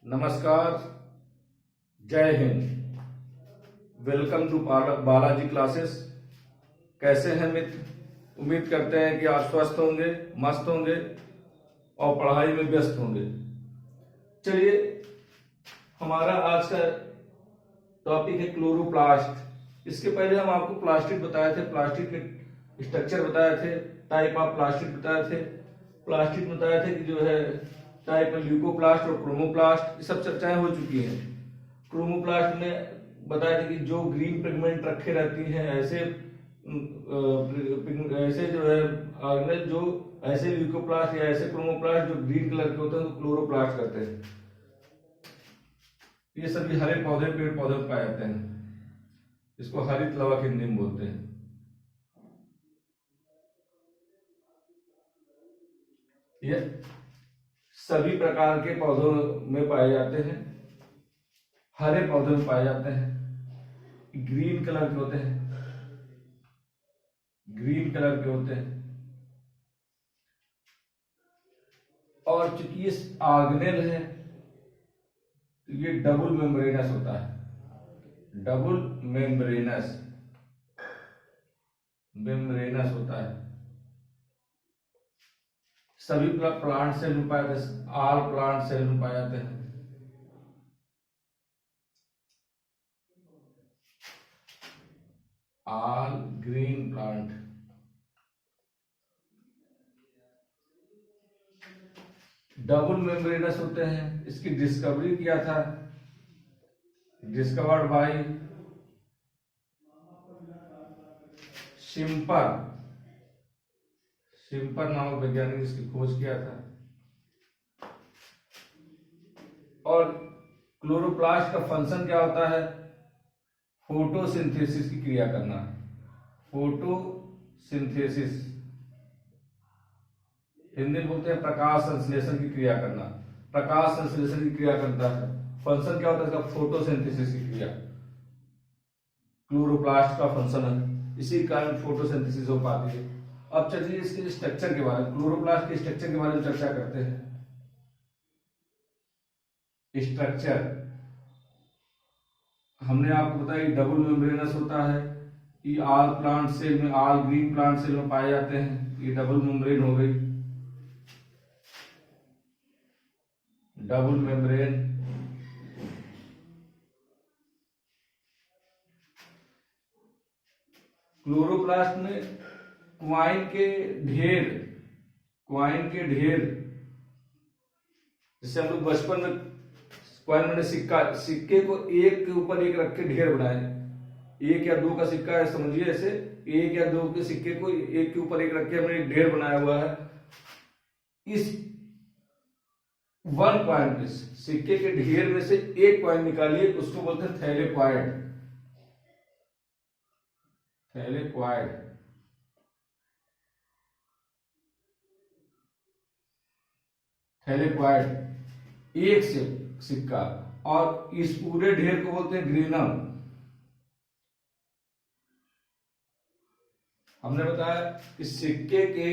नमस्कार, जय Hind. Welcome to Balaji classes. कैसे हैं मित्र? उम्मीद करते हैं कि आप स्वस्थ होंगे, मस्त होंगे और पढ़ाई में व्यस्त होंगे। चलिए, हमारा आज का टॉपिक है क्लोरोप्लास्ट। इसके पहले हम आपको प्लास्टिक बताए थे, प्लास्टिक के स्ट्रक्चर बताए थे, टाइप ऑफ प्लास्टिक बताए थे, प्लास्टिक बताए थे कि जो है टाइप में ल्यूकोप्लास्ट और क्रोमोप्लास्ट, ये सब चर्चाएं हो चुकी हैं। क्रोमोप्लास्ट में बताया था कि जो ग्रीन पिगमेंट रखे रहती हैं ऐसे ऐसे जो है ऑर्गेनेल, जो ऐसे ल्यूकोप्लास्ट या ऐसे क्रोमोप्लास्ट जो ग्रीन कलर के होते हैं तो क्लोरोप्लास्ट कहते हैं। ये सभी हरे पौधे, पेड़ पौधे में पाए जाते हैं। इसको हरित लवक हिंदी में बोलते हैं। ये सभी प्रकार के पौधों में पाए जाते हैं, हरे पौधों में पाए जाते हैं, ग्रीन कलर के होते हैं, ग्रीन कलर के होते हैं। और चूंकि ये ऑर्गेनेल है तो ये डबल मेम्ब्रेनस होता है, डबल मेम्ब्रेनस मेम्ब्रेनस होता है। सभी प्लांट सेल में पाए जाते हैं, ऑल प्लांट सेल में पाए जाते हैं। All green plant. Double membranous होते हैं। इसकी डिस्कवरी किया था, डिस्कवर्ड बाय शिम्पर। शिम्पर नामक वैज्ञानिक इसकी खोज किया था। और क्लोरोप्लास्ट का फंक्शन क्या होता है? फोटोसिंथेसिस की क्रिया करना। फोटोसिंथेसिस हिंदी में बोलते हैं प्रकाश संश्लेषण की क्रिया करना। प्रकाश संश्लेषण की क्रिया करता है। फंक्शन क्या होता है इसका? फोटोसिंथेसिस की क्रिया क्लोरोप्लास्ट का फंक्शन है, इसी कारण फोटोसिंथेसिस हो पाती है। अब चलिए इसके स्ट्रक्चर के बारे में, क्लोरोप्लास्ट के स्ट्रक्चर के बारे में चर्चा करते हैं। स्ट्रक्चर हमने आपको बताया डबल मेम्ब्रेनस होता है। ये ऑल प्लांट सेल में, ऑल ग्रीन प्लांट सेल में पाए जाते हैं। ये डबल मेम्ब्रेन हो गई, डबल मेम्ब्रेन। क्लोरोप्लास्ट में क्वाइन के ढेर, क्वाइन के ढेर, जैसे हम लोग बचपन में क्वाइन में सिक्का, सिक्के को एक के ऊपर एक रख के ढेर बनाए। एक या दो का सिक्का है, समझिए ऐसे एक या दो के सिक्के को एक के ऊपर एक रख के हमने एक ढेर बनाया हुआ है। इस वन कॉइन के सिक्के के ढेर में से एक कॉइन निकालिए, उसको बोलते हैं थैलेक्वाइड। थैलेक्वाइड, थैलेक्वाइड एक से सिक्का। और इस पूरे ढेर को बोलते हैं ग्रेनम। हमने बताया कि सिक्के के,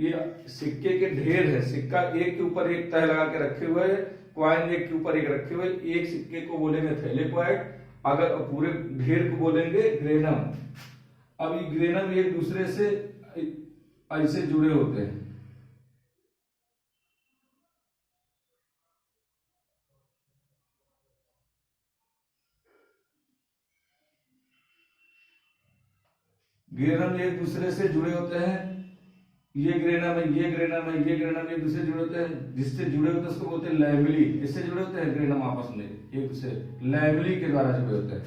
ये सिक्के के ढेर है, सिक्का एक के ऊपर एक तह लगा के रखे हुए है, क्वाइन एक के ऊपर एक रखे हुए। एक सिक्के को बोलेंगे थैलेक्वाइड, अगर पूरे ढेर को बोलेंगे ग्रेनम। अब ये ग्रेनम एक दूसरे से ऐसे जुड़े होते हैं। ग्रेनम एक दूसरे से जुड़े होते हैं। ये ग्रेनम है, ये ग्रेनम है, ये ग्रेनम एक दूसरे से जुड़े होते हैं। जिससे जुड़े होते हैं उसको बोलते हैं लैमेली। इससे जुड़े होते हैं ग्रेनम आपस में एक दूसरे लैमेली के द्वारा जुड़े होते हैं।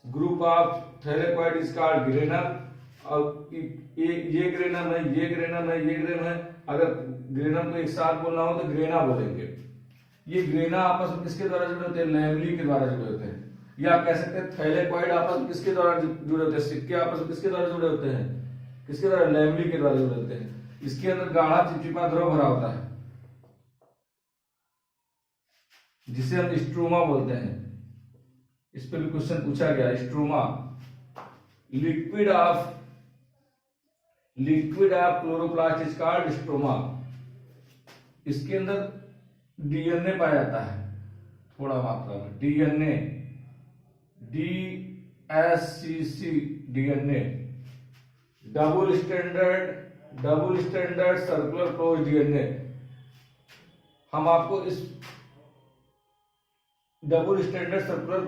Group of thylakoid is called granum. और ये ग्रेनम है, ये ग्रेनम है, ये ग्रेनम है। अगर ग्रेनम को एक साथ बोलना हो तो ग्रेना बोलेंगे। ये ग्रेना आपस में किसके द्वारा जुड़े होते हैं? लैमेली के द्वारा जुड़े होते हैं। या आप कह सकते हैं थैलेक्वाइड आपस में किसके द्वारा जुड़े होते हैं? सिक्के आपस में किसके द्वारा जुड़े होते हैं? किसके द्वारा? लैमेली के द्वारा जुड़े होते हैं। इसके अंदर गाढ़ा चिपचिपा द्रव भरा होता है जिसे हम स्ट्रोमा बोलते हैं। इस पे भी क्वेश्चन पूछा गया, stroma. Liquid of chloroplast is called stroma. इसके अंदर डीएनए पाया जाता है थोड़ा मात्रा में, DNA, DSCC, DNA, double standard circular close DNA. हम आपको इस double standard circular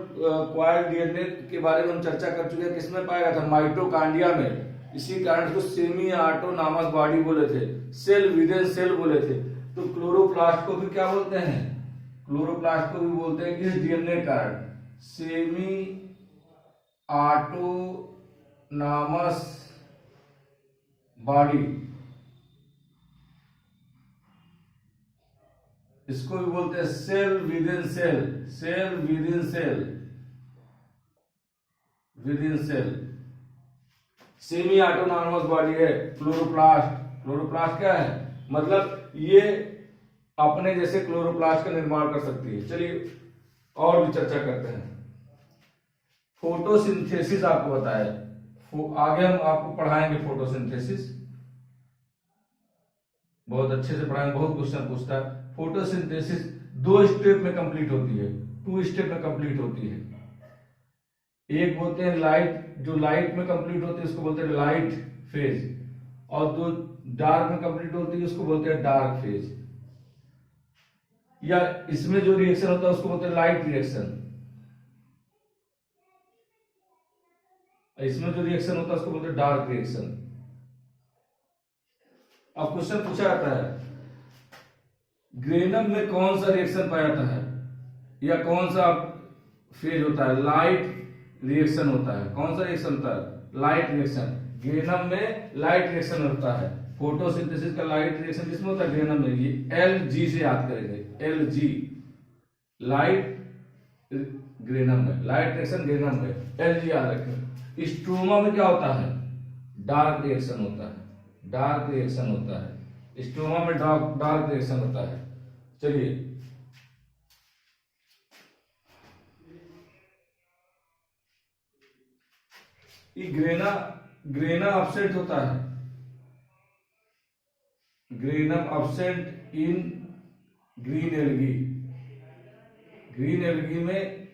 coil DNA के बारे में हम चर्चा कर चुके हैं। किसमें पाया गया था? माइटोकांड्रिया में। इसी कारण इसको सेमी ऑटोनॉमस बॉडी बोले थे, सेल विद इन सेल बोले थे। तो क्लोरोप्लास्ट को भी क्या बोलते हैं? क्लोरोप्लास्ट को भी बोलते हैं किस डीएनए कारण? सेमी ऑटोनॉमस बॉडी, इसको भी बोलते हैं cell within cell, cell within cell, within cell. Semi autonomous body है क्लोरोप्लास्ट। क्लोरोप्लास्ट क्या है? मतलब ये अपने जैसे क्लोरोप्लास्ट का निर्माण कर सकती है। चलिए और भी चर्चा करते हैं। फोटोसिंथेसिस आपको बताया, आगे हम आपको पढ़ाएंगे फोटोसिंथेसिस, बहुत अच्छे से पढ़ाएंगे, बहुत क्वेश्चन पूछता है। फोटोसिंथेसिस 2 स्टेप में कंप्लीट होती है, 2 स्टेप में कंप्लीट होती है। एक बोलते हैं लाइट, जो लाइट में कंप्लीट होती है उसको बोलते हैं लाइट फेज, और जो डार्क में कंप्लीट होती है उसको बोलते हैं डार्क फेज। या इसमें जो रिएक्शन होता है उसको बोलते हैं लाइट रिएक्शन, इसमें जो रिएक्शन होता है उसको बोलते हैं डार्क रिएक्शन। अब क्वेश्चन पूछा जाता है ग्रेनम में कौन सा रिएक्शन पाया जाता है या कौन सा फेज होता है? लाइट रिएक्शन होता है। कौन सा रिएक्शन होता है? Light reaction. ग्रेनम में लाइट रिएक्शन होता है। फोटोसिंथेसिस का लाइट रिएक्शन जिसमें होता है ग्रेनम में, ये LG से याद करेंगे, LG, लाइट ग्रेनम में, लाइट रिएक्शन ग्रेनम में, LG याद रखें। स्ट्रोमा में क्या होता है? डार्क रिएक्शन होता है, डार्क रिएक्शन होता है। स्ट्रोमा में डार्क रिएक्शन होता है। चलिए ये ग्रेना अपसेंट होता है, granum absent in green algae. Green algae में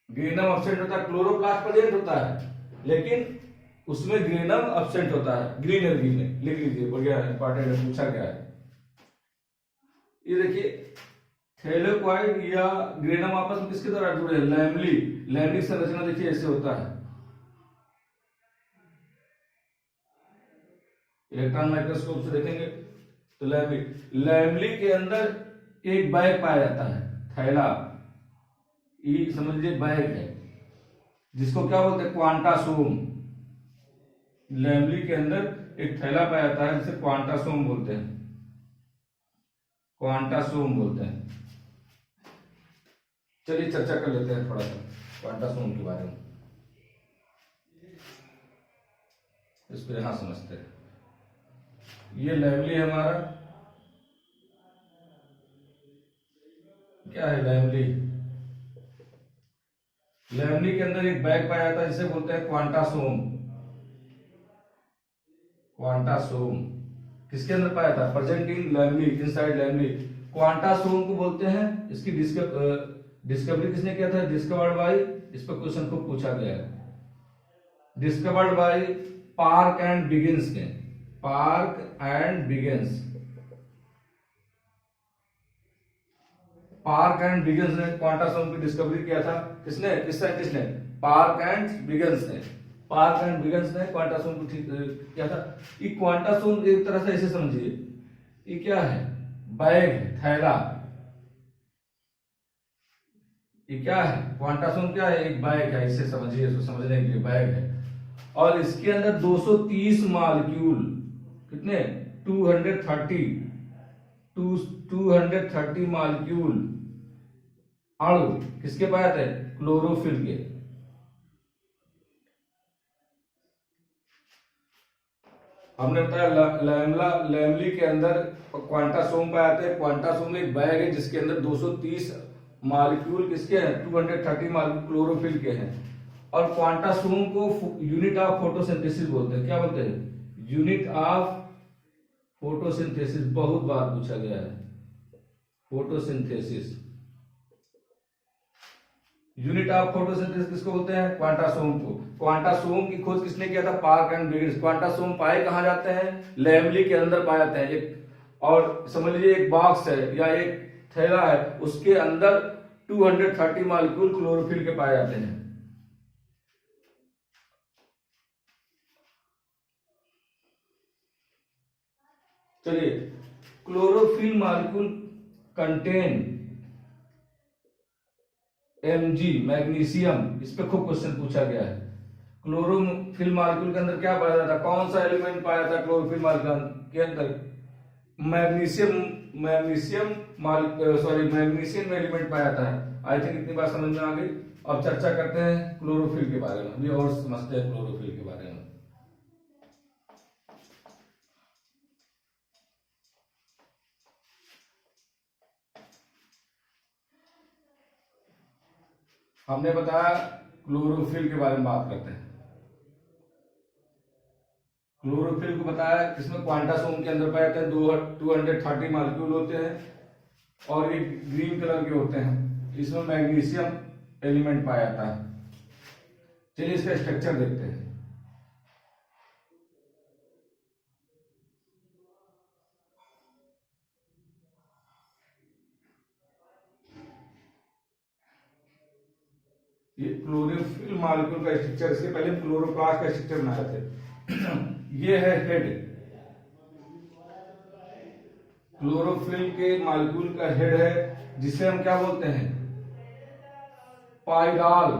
ग्रेनम अपसेंट होता है, क्लोरोप्लास्ट प्रेजेंट होता है लेकिन उसमें ग्रेनम अपसेंट होता है ग्रीन एल्गी में। लिख लीजिए, बढ़िया इंपॉर्टेंट है, पूछा गया है। ये देखिए थैलेकोइड या ग्रेनम आपस में किसके द्वारा जुड़े हैं? लैमली। लैमली संरचना देखिए ऐसे होता है। इलेक्ट्रॉन माइक्रोस्कोप से देखेंगे तो लैमली के अंदर एक बैग पाया जाता है, थैला, ये समझिए बैग है, जिसको क्या बोलते हैं? क्वांटासोम। लैमली के अंदर एक थैला पाया जाता है जिसे क्वांटासोम बोलते हैं, क्वांटासोम बोलते हैं। चलिए चर्चा कर लेते हैं थोड़ा सा क्वांटासोम के बारे में, इसको यहां समझते हैं। ये लैमली है हमारा, क्या है लैमली? लैमली के अंदर एक बैग पाया जाता है जिसे बोलते हैं क्वांटासोम। क्वांटासोम किसके अंदर पाया था? Present in lamellae, inside lamellae. Quantasome को बोलते हैं, इसकी डिस्कवरी किसने किया था? डिस्कवर्ड बाय, इस पर क्वेश्चन को पूछा गया है, discovered by Park and Biggins ने, Park and Biggins, Park and Biggins ने क्वांटासोम की डिस्कवरी किया था। किसने? किस साइंटिस्ट ने? पार्क एंड बिगिंस ने, पार्क एंड बिगिंस ने क्वांटासोम को किया था। ये क्वांटासोम एक तरह से ऐसे समझिए, ये क्या है? बैग, थैला। ये क्या है? क्वांटासोम क्या है? एक बैग है, इसे समझिए, इसको समझने के लिए बैग है। और इसके अंदर 230 मॉलिक्यूल, कितने? 230 मॉलिक्यूल अणु किसके पाए थे? क्लोरोफिल के। हमने बताया लैमली के अंदर क्वांटासोम पाए जाते हैं। क्वांटासोम एक बैग है जिसके अंदर 230 मॉलिक्यूल किसके हैं? 230 मॉलिक्यूल क्लोरोफिल के हैं। और क्वांटासोम को यूनिट ऑफ फोटोसिंथेसिस बोलते हैं। क्या बोलते हैं? Unit of photosynthesis. बहुत बार पूछा गया है, फोटोसिंथेसिस। यूनिट ऑफ फोटोसिंथेसिस किसको बोलते हैं? क्वांटासोम को। क्वांटासोम की खोज किसने किया था? Park and Briggs. क्वांटासोम पाए कहाँ जाते हैं? लैमेली के अंदर पाए जाते हैं। एक और समझ लीजिए एक बॉक्स है या एक थैला है, उसके अंदर 230 मॉलिक्यूल क्लोरोफिल के पाए जाते हैं। चलिए, chlorophyll molecule contain Mg magnesium, इस पे खूब क्वेश्चन पूछा गया है। क्लोरोफिल मॉलिक्यूल के अंदर क्या पाया जाता है? कौन सा एलिमेंट पाया जाता है क्लोरोफिल मॉलिक्यूल के अंदर? मैग्नीशियम। मैग्नीशियम एलिमेंट पाया जाता है। आई थिंक इतनी बात समझ में आ गई। अब चर्चा करते हैं क्लोरोफिल के बारे में, ये और समझते हैं क्लोरोफिल के बारे में। हमने बताया क्लोरोफिल के बारे में बात करते हैं। क्लोरोफिल को बताया इसमें क्वांटासोम के अंदर पाए जाते हैं, 230 मॉलिक्यूल होते हैं और ये ग्रीन कलर के होते हैं। इसमें मैग्नीशियम एलिमेंट पाया जाता है। चलिए इसका स्ट्रक्चर देखते हैं। ये क्लोरोफिल मॉलिक्यूल का स्ट्रक्चर, इसके पहले क्लोरोप्लास्ट का स्ट्रक्चर बनाए थे। ये है हेड, क्लोरोफिल के मॉलिक्यूल का हेड है, जिसे हम क्या बोलते हैं? पाइराल।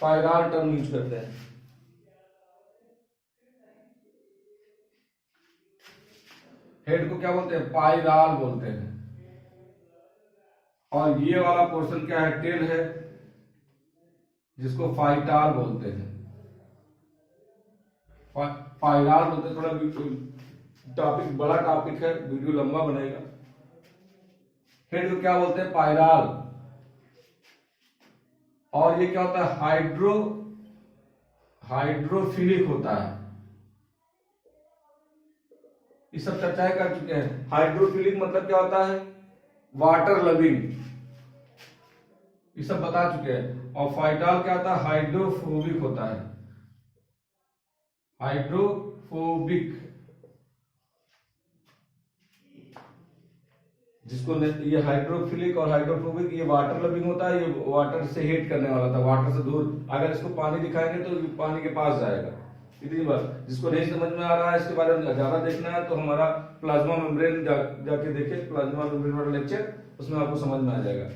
पाइराल टर्म यूज करते हैं। हेड को क्या बोलते हैं? पाइराल बोलते हैं। और ये वाला पोर्शन क्या है? टेल है, जिसको फाइटाल बोलते हैं। पाइराल बोलते हैं। थोड़ा टॉपिक बड़ा टॉपिक है, वीडियो लंबा बनेगा। हेड को क्या बोलते हैं? पाइराल। और ये क्या होता है? हाइड्रोफिलिक होता है। ये सब चर्चाएं कर चुके हैं। हाइड्रोफिलिक मतलब क्या होता है? वाटर लविंग, ये सब बता चुके हैं। और फाइटाल क्या होता है? हाइड्रोफोबिक होता है। हाइड्रोफोबिक, जिसको ये हाइड्रोफिलिक और हाइड्रोफोबिक, ये वाटर लविंग होता है। ये वाटर से हेट करने वाला था, वाटर से दूर। अगर इसको पानी दिखाएंगे तो पानी के पास जाएगा। इतनी बात। जिसको नहीं समझ में आ रहा है, इसके बारे में ज्यादा देखना है, तो हमारा प्लाज्मा मेम्ब्रेन जाके देखे, प्लाज्मा मेम्ब्रेन वाला लेक्चर, उसमें आपको समझ में आ जाएगा।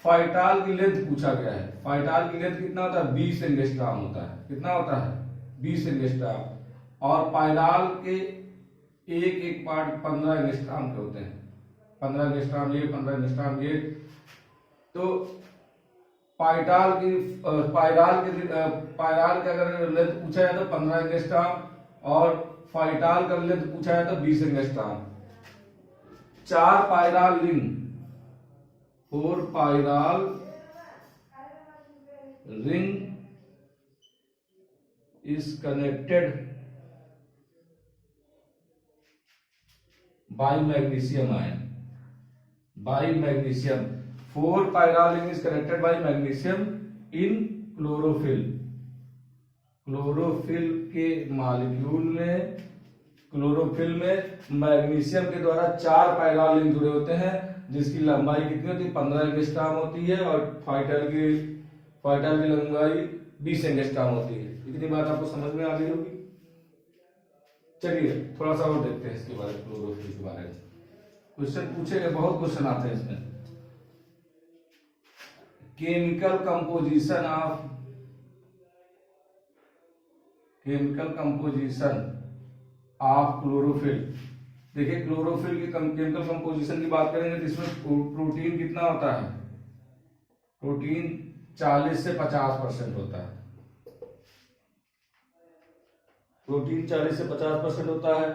फाइटाल की लेंथ पूछा गया है। फाइटाल की लेंथ कितना होता है? 20 एंगस्ट्रॉम होता है। कितना होता है? 20 एंगस्ट्रॉम। और पाइराल के एक एक पार्ट 15 एंगस्ट्रॉम के होते हैं। 15 एंगस्ट्रॉम ये, 15 एंगस्ट्रॉम ये। तो पाइराल के अगर लेंथ पूछा जाए तो 15 एंगस्ट्रॉम, और फाइटाल का लेंथ पूछा जाए तो 20 angstrom. 4 pyrrole ring, 4 pyrrole ring is connected by magnesium ion. By magnesium, 4 chiral ring is connected by magnesium in chlorophyll. Chlorophyll के मॉलिक्यूल में, क्लोरोफिल में मैग्नीशियम के द्वारा 4 पाइराल रिंग जुड़े होते हैं, जिसकी लंबाई कितनी होती है? 15 एंगस्ट्रॉम होती है। और फाइटल की लंबाई 20 एंगस्ट्रॉम होती है। इतनी बात आपको समझ में आ गई होगी। चलिए थोड़ा सा और देखते हैं इसके बारे में, क्लोरोफिल के बारे में। क्वेश्चन पूछे गए, बहुत क्वेश्चन आते हैं इसमें। Chemical composition of chlorophyll. देखिए, क्लोरोफिल की केमिकल कंपोजिशन की बात करेंगे तो इसमें प्रोटीन कितना होता है? प्रोटीन 40 से 50% होता है। प्रोटीन 40 से 50% होता है।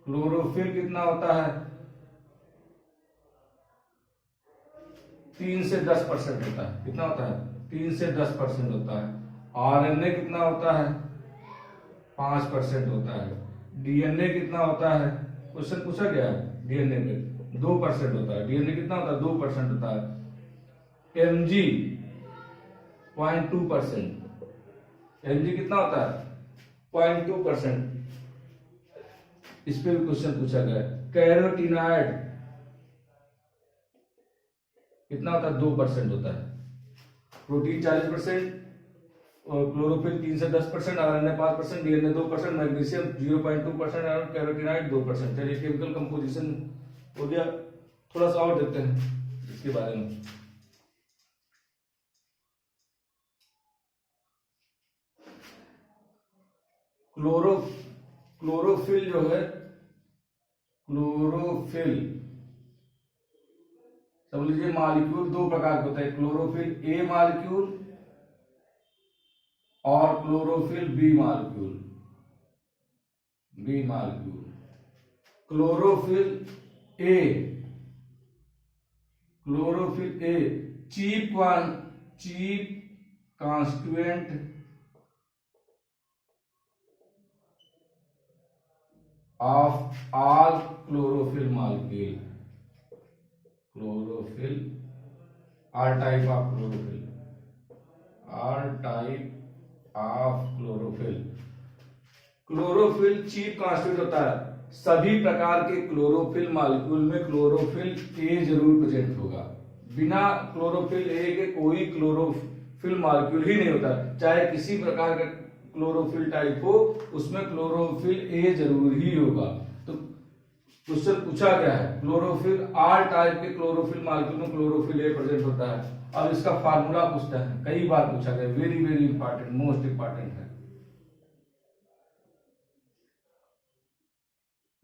क्लोरोफिल कितना होता है? 3 से 10% होता है। कितना होता है? 3 से 10% होता है। आरएनए कितना होता है? 5% होता है। डीएनए कितना होता है? क्वेश्चन पूछा गया है डीएनए में 2% होता है। डीएनए कितना होता है? 2% होता है। एमजी 0.2%। एमजी कितना होता है? 0.2%। इस पे भी क्वेश्चन पूछा गया है। कैरोटीनॉइड कितना होता है? 2% होता है। प्रोटीन 40%, और क्लोरोफिल 3 से 10%, आरएनए 5%, डीएनए 2%, मैग्नीशियम 0.2% और कैरोटीनॉइड 2%। चलिए केमिकल कंपोजिशन हो गया। थोड़ा सा और देखते हैं इसके बारे में। क्लोरोफिल जो है, क्लोरोफिल समझ लीजिए मॉलिक्यूल 2 प्रकार के होते हैं। क्लोरोफिल ए मॉलिक्यूल और chlorophyll b molecule. Chlorophyll a chief constituent of all chlorophyll molecule. Chlorophyll are type of chlorophyll, chlorophyll chief constituent होता है। सभी प्रकार के क्लोरोफिल मॉलिक्यूल में क्लोरोफिल ए जरूर प्रेजेंट होगा। बिना क्लोरोफिल ए के कोई क्लोरोफिल मॉलिक्यूल ही नहीं होता। चाहे किसी प्रकार का क्लोरोफिल टाइप हो, उसमें क्लोरोफिल ए जरूर ही होगा। तो क्वेश्चन पूछा गया है क्लोरोफिल आर टाइप के क्लोरोफिल मॉलिक्यूल में क्लोरोफिल ए प्रेजेंट होता है। अब इसका फार्मूला पूछता है, कई बार पूछा गया, very very important, most important है।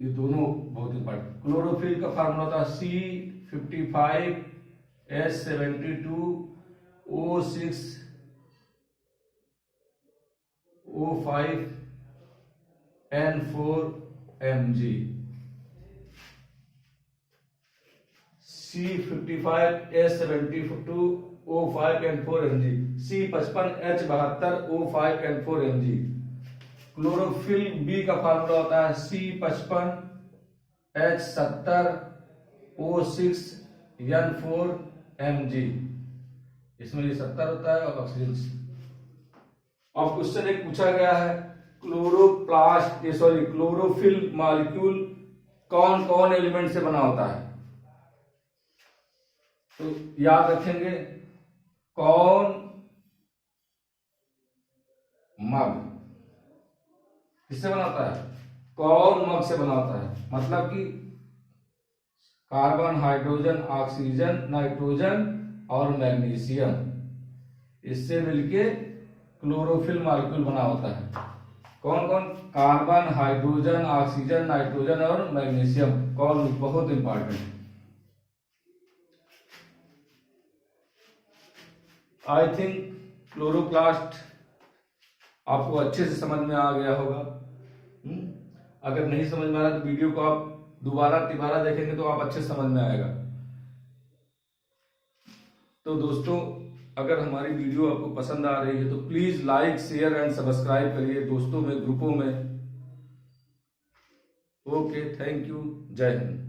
ये दोनों बहुत इंपॉर्टेंट। क्लोरोफिल का फार्मूला था C55H72O6O5N4Mg। C55H72O5N4Mg, C55H72O5N4Mg। Chlorophyll B का फार्मूला होता है C55H70O6N4Mg। इसमें ये 70 होता है और ऑक्सीजन। अब क्वेश्चन एक पूछा गया है क्लोरोफिल मॉलिक्यूल कौन कौन एलिमेंट से बना होता है? तो याद रखेंगे कौन मग किससे बना होता है? कौन मग से बना होता है। मतलब कि कार्बन, हाइड्रोजन, ऑक्सीजन, नाइट्रोजन और मैग्नीशियम, इससे मिलके क्लोरोफिल मॉलिक्यूल बना होता है। कौन कौन? कार्बन, हाइड्रोजन, ऑक्सीजन, नाइट्रोजन और मैग्नीशियम। कौन? बहुत इंपॉर्टेंट। आई थिंक क्लोरोप्लास्ट आपको अच्छे से समझ में आ गया होगा। अगर नहीं समझ में आ रहा तो वीडियो को आप दोबारा तिबारा देखेंगे तो आप अच्छे से समझ में आएगा। तो दोस्तों, अगर हमारी वीडियो आपको पसंद आ रही है तो please like, share and subscribe करिए दोस्तों में, ग्रुपों में। ओके, थैंक यू, जय हिंद।